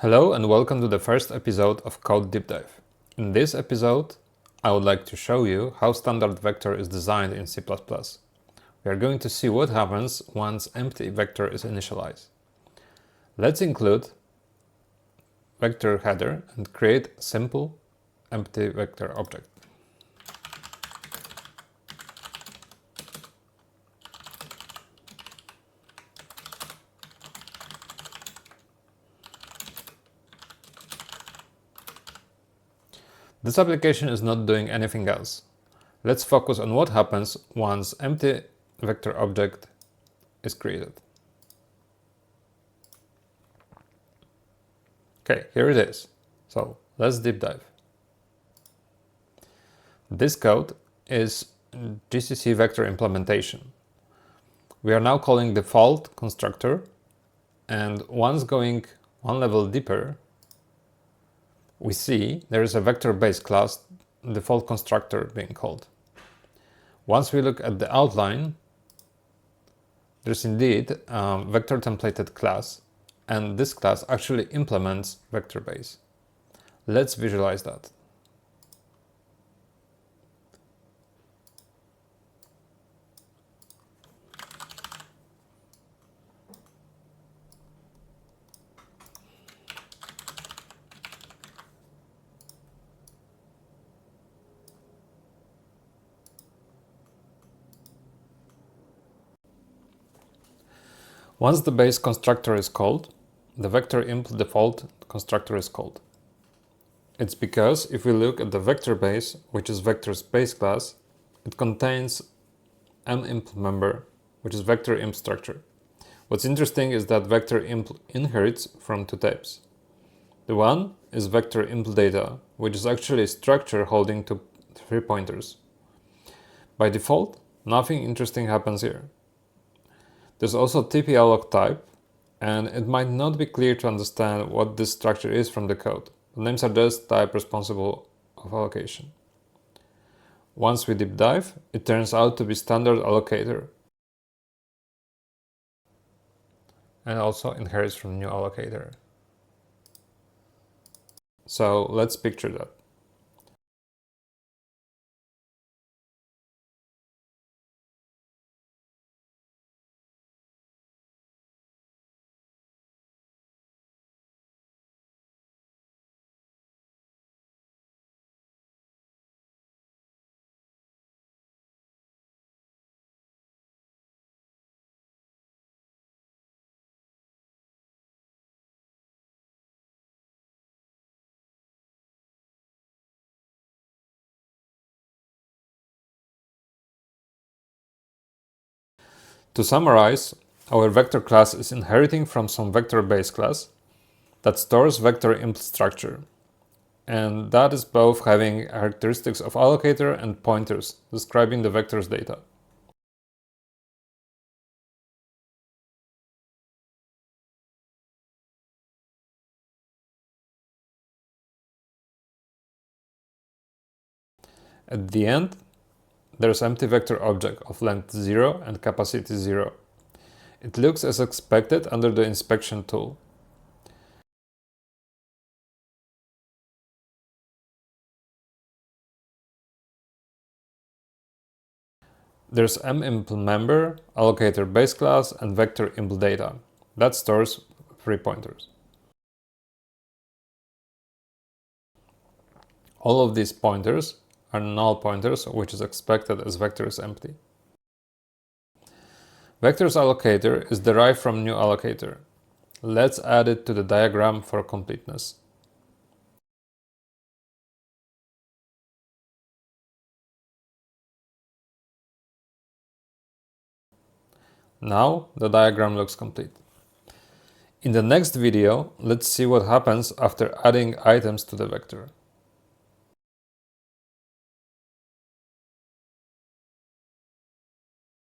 Hello and welcome to the first episode of Code Deep Dive. In this episode, I would like to show you how standard vector is designed in C++. We are going to see what happens once empty vector is initialized. Let's include vector header and create a simple empty vector object. This application is not doing anything else. Let's focus on what happens once empty vector object is created. Okay, here it is. So let's deep dive. This code is GCC vector implementation. We are now calling default constructor, and once going one level deeper, we see there is a vector base class default constructor being called. Once we look at the outline, there's indeed a vector templated class, and this class actually implements vector base. Let's visualize that. Once the base constructor is called, the vector imp default constructor is called. It's because if we look at the vector base, which is vector's base class, it contains an imp member, which is vector imp structure. What's interesting is that vector imp inherits from two types. The one is vector imp data, which is actually a structure holding to 3 pointers. By default, nothing interesting happens here. There's also TP-alloc type, and it might not be clear to understand what this structure is from the code. The name suggests type responsible of allocation. Once we deep dive, it turns out to be standard allocator, and also inherits from new allocator. So let's picture that. To summarize, our vector class is inheriting from some vector base class that stores vector imp structure. And that is both having characteristics of allocator and pointers describing the vector's data. At the end, there's empty vector object of length 0 and capacity 0. It looks as expected under the inspection tool. There's mImp member, allocator base class, and vector imp data. That stores 3 pointers. All of these pointers are null pointers, which is expected as vector is empty. Vector's allocator is derived from new allocator. Let's add it to the diagram for completeness. Now the diagram looks complete. In the next video, let's see what happens after adding items to the vector.